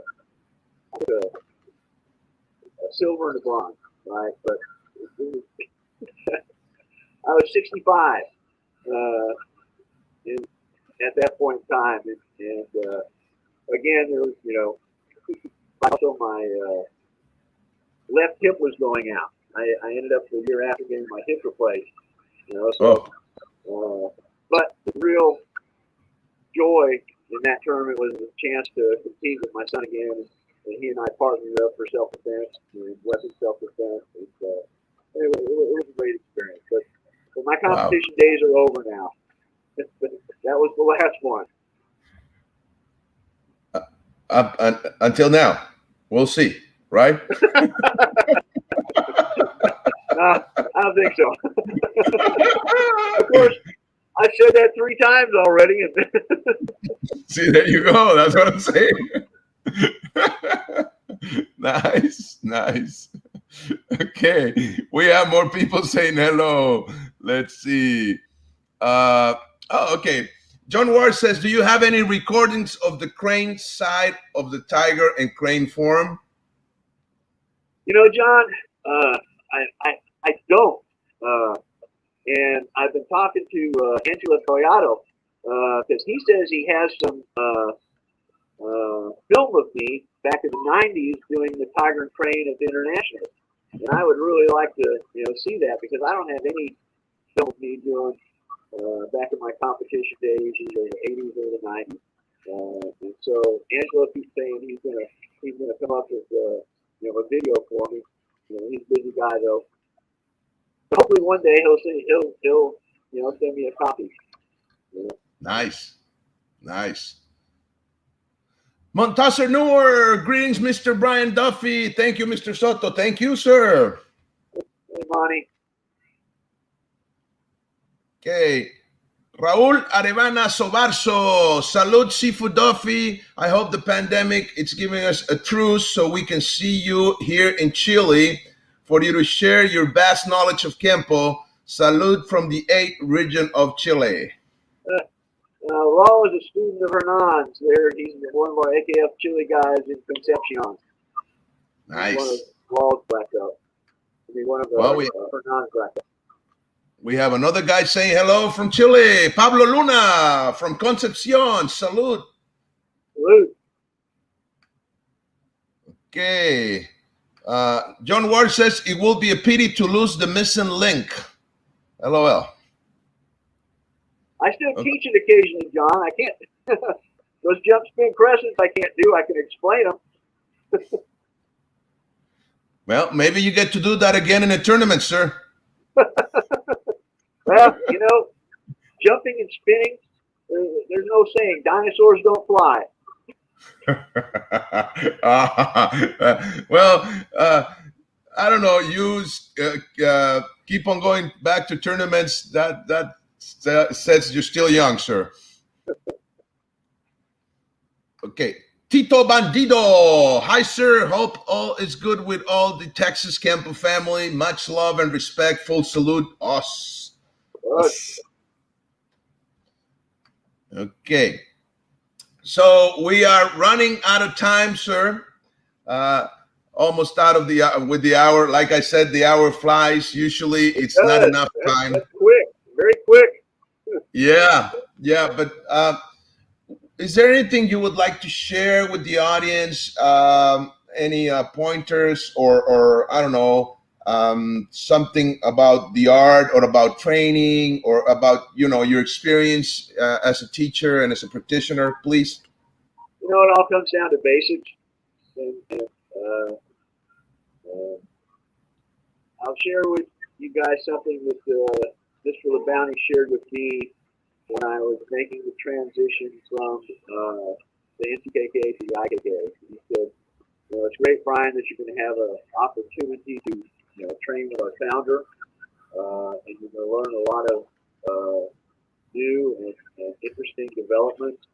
silver and a bronze, right? But I was 65 at that point in time, and again, there was, also my left hip was going out. I ended up the year after getting my hip replaced. But the real joy in that tournament was the chance to compete with my son again, and he and I partnered up for self-defense and weapon self-defense. And, it was a great experience. But my competition days are over now. That was the last one. Until now, we'll see, right? I don't think so. Of course, I said that 3 times already. See, there you go. That's what I'm saying. Nice. Okay, we have more people saying hello. Let's see. Okay. John Ward says, do you have any recordings of the crane side of the tiger and crane form? John, I don't. And I've been talking to Angelo Collado because he says he has some film of me back in the 90s doing the tiger and crane at the International. And I would really like to, see that because I don't have any film of me doing back in my competition days in the 80s or the 90s. And so Angelo keeps saying he's gonna come up with a video for me. He's a busy guy though. Hopefully one day he'll send me a copy. Nice. Montasser Noor, greetings, Mr. Brian Duffy. Thank you, Mr. Soto. Thank you, sir. Hey, Monty. Okay. Raul Arevana Sobarso, salute Seafood Duffy. I hope the pandemic it's giving us a truce so we can see you here in Chile for you to share your vast knowledge of Kenpo. Salute from the 8th region of Chile. Raul is a student of Hernan's there. He's one of our AKF Chile guys in Concepcion. Nice. He's one of Raul's backup. One of the Hernan's backup. We have another guy saying hello from Chile. Pablo Luna from Concepcion. Salute. Salute. Okay. John Ward says it will be a pity to lose the missing link. LOL. I still teach it occasionally, John. I can't. Those jump spin presses I can't do. I can explain them. Well, maybe you get to do that again in a tournament, sir. Well, jumping and spinning, there's no saying. Dinosaurs don't fly. I don't know. You keep on going back to tournaments. That says you're still young, sir. Okay. Tito Bandido. Hi, sir. Hope all is good with all the Texas Kenpo family. Much love and respect. Full salute. Us. Okay. So we are running out of time, sir. Almost out of with the hour. Like I said, the hour flies. Usually it's not enough time. That's quick. Very quick. Yeah. But is there anything you would like to share with the audience? Any pointers or I don't know, something about the art or about training or about, your experience as a teacher and as a practitioner, please? It all comes down to basics. And I'll share with you guys something that Mr. LeBounty shared with me when I was making the transition from the NCKK to the IKK. He said, it's great, Brian, that you're going to have an opportunity to train with our founder, and you're going to learn a lot of new and interesting developments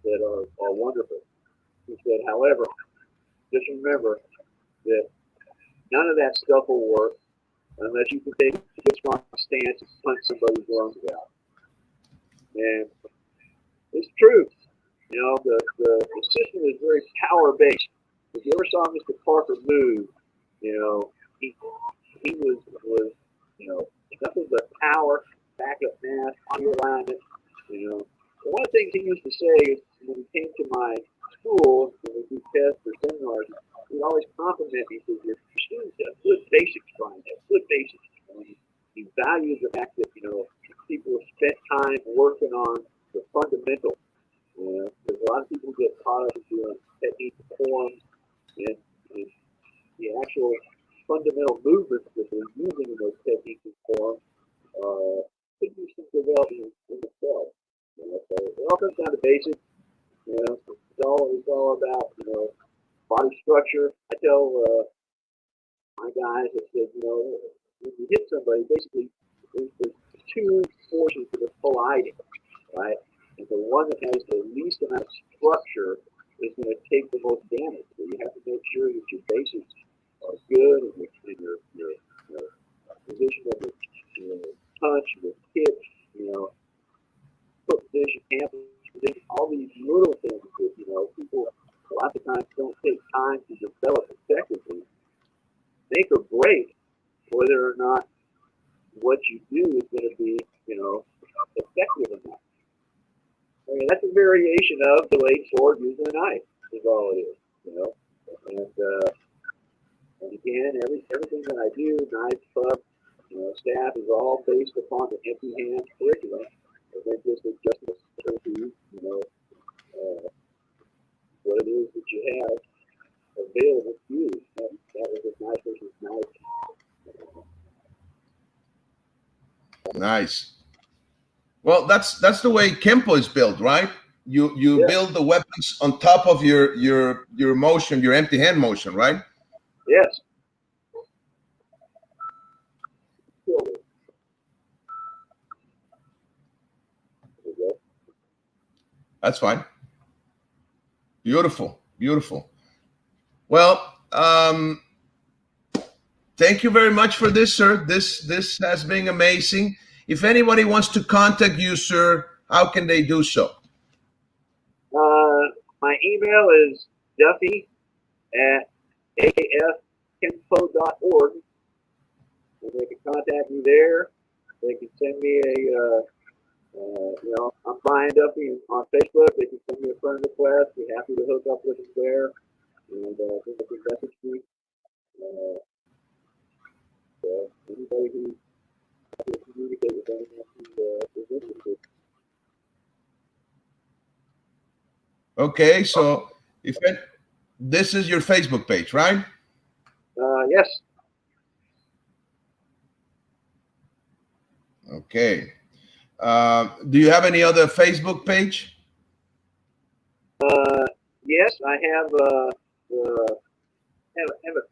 that are wonderful. He said, however, just remember that none of that stuff will work unless you can take a good strong stance and punch somebody's lungs out. And it's true. The system is very power-based. If you ever saw Mr. Parker move, he was nothing but power, backup mass, on alignment. One of the things he used to say is when he came to my school, when we do tests or seminars, he'd always compliment me. He says, your students have good basics, Brian. They have good basics. He values the fact that, people have spent time working on the fundamentals. There's a lot of people get caught up in doing technique forms and the actual fundamental movements that they're using in those techniques and forms could be some development in itself. So it all comes down to basics. It's all about body structure. I tell my guys, I said, when you hit somebody, basically there's two forces that are colliding, right? And the one that has the least amount of structure is going to take the most damage. So you have to make sure that your basics are good and your position of your punch, your kick, foot position, hand position, all these little things that people a lot of times don't take time to develop effectively, make or break whether or not what you do is going to be effective or not. I mean, that's a variation of delayed sword using a knife is all it is, And again, everything that I do, knife, club, staff is all based upon the empty hand curriculum, and then just adjustments to, what it is that you have available to you. That was as nice as it's nice. Nice. Well, that's the way Kenpo is built, right? You build the weapons on top of your motion, your empty hand motion, right? Yes. That's fine. Beautiful, beautiful. Well, thank you very much for this, sir. This has been amazing. If anybody wants to contact you, sir, how can they do so? My email is duffy@afkenpo.org, and they can contact me there. They can send me I'm Brian Duffy on Facebook. They can send me a friend request. Be happy to hook up with them there, and they can message me. Anybody who can communicate with anyone who is interested. Okay, so this is your Facebook page, right? Yes. Okay. Do you have any other Facebook page? Yes, I have a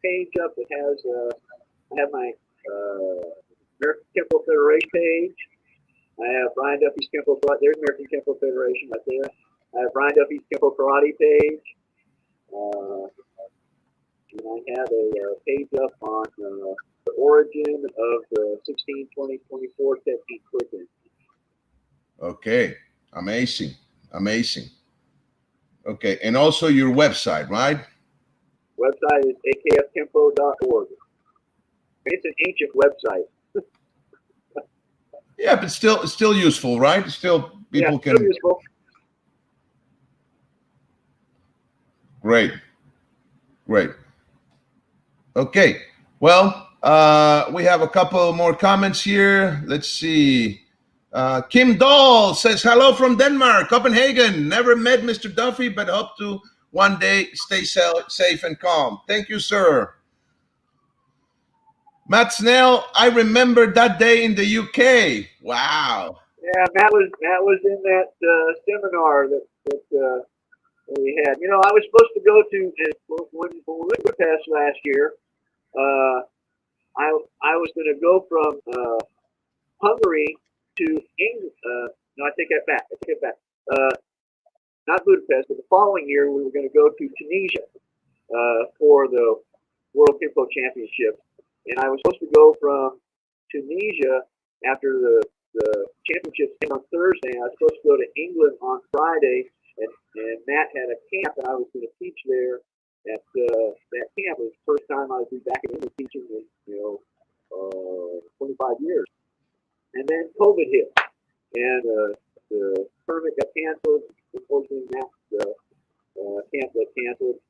page up that has I have my American Kenpo Federation page. I have Brian Duffy's Kenpo. There's American Kenpo Federation right there. I have Brian Duffy's Kenpo Karate page. And I have a page up on the origin of the 16, 20, 24 technique curriculum. Okay, amazing, amazing. Okay, and also your website, right? Website is akfkenpo.org. It's an ancient website. Yeah, but it's still useful, right? Still people can. Still useful. Great, great. Okay, well, we have a couple more comments here. Let's see. Kim Dahl says, hello from Denmark, Copenhagen. Never met Mr. Duffy, but hope to one day stay safe and calm. Thank you, sir. Matt Snell, I remember that day in the UK. Wow. Yeah, Matt was in that seminar that we had. I was supposed to go to when we went to Budapest last year. I was going to go from Hungary to England. No, I take that back. Not Budapest, but the following year we were going to go to Tunisia for the World Kenpo Championship. And I was supposed to go from Tunisia after the championships on Thursday. And I was supposed to go to England on Friday, and Matt had a camp, and I was going to teach there at that camp. It was the first time I would be back in England teaching in 25 years. And then COVID hit, and the tournament got canceled. Unfortunately, Matt's camp got canceled.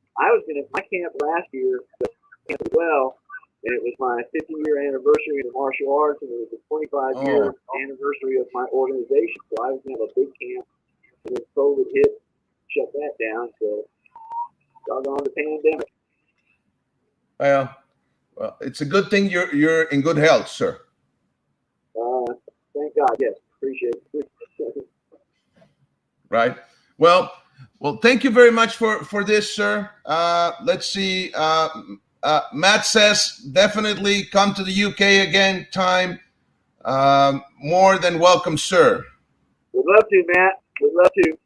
My camp last year got canceled as well. And it was my 50-year anniversary in the martial arts, and it was the 25-year anniversary of my organization. So I was going to have a big camp, and then COVID hit, shut that down. So, doggone the pandemic. Well, it's a good thing you're in good health, sir. Thank God. Yes, appreciate it. Right. Well, thank you very much for this, sir. Let's see. Matt says, definitely come to the UK again. Time more than welcome, sir. We'd love to, Matt. We'd love to.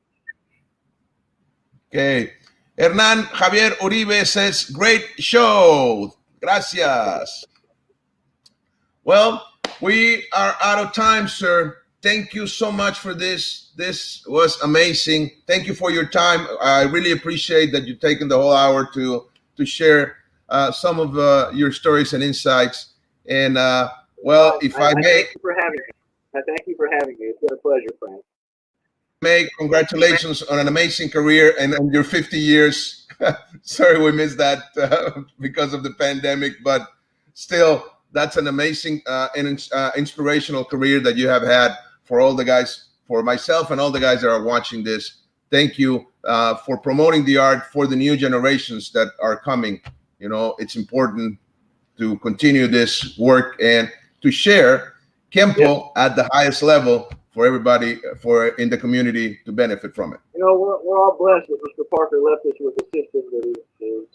Okay. Hernan Javier Uribe says, great show. Gracias. Well, we are out of time, sir. Thank you so much for this. This was amazing. Thank you for your time. I really appreciate that you've taken the whole hour to share some of your stories and insights. And if I may, thank you for having me. I thank you for having me. It's been a pleasure, Frank. Congratulations on an amazing career and on your 50 years. Sorry we missed that because of the pandemic, but still that's an amazing and inspirational career that you have had. For all the guys, for myself and all the guys that are watching this, thank you for promoting the art for the new generations that are coming. You know, it's important to continue this work and to share Kenpo at the highest level for everybody, for in the community to benefit from it. You know, we're all blessed that Mr. Parker left us with a system that is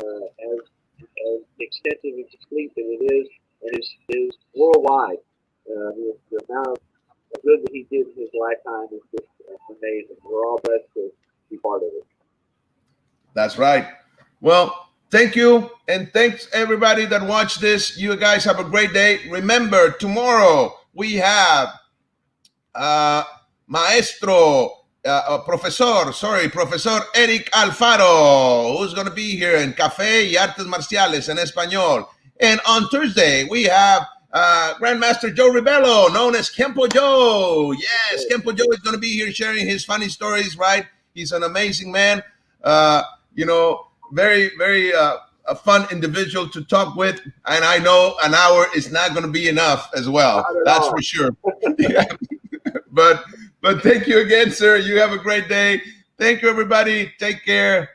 as extensive and complete as it is, and is worldwide. The amount of good that he did in his lifetime is just amazing. We're all blessed to be part of it. That's right. Well, thank you, and thanks everybody that watched this. You guys have a great day. Remember, tomorrow we have Profesor Eric Alfaro, who's going to be here in Café y Artes Marciales en Español. And on Thursday, we have Grandmaster Joe Ribello, known as Kenpo Joe. Yes, Kenpo Joe is going to be here sharing his funny stories, right? He's an amazing man. You know, very, very a fun individual to talk with. And I know an hour is not going to be enough as well. That's for sure. Yeah. But thank you again, sir. You have a great day. Thank you, everybody. Take care.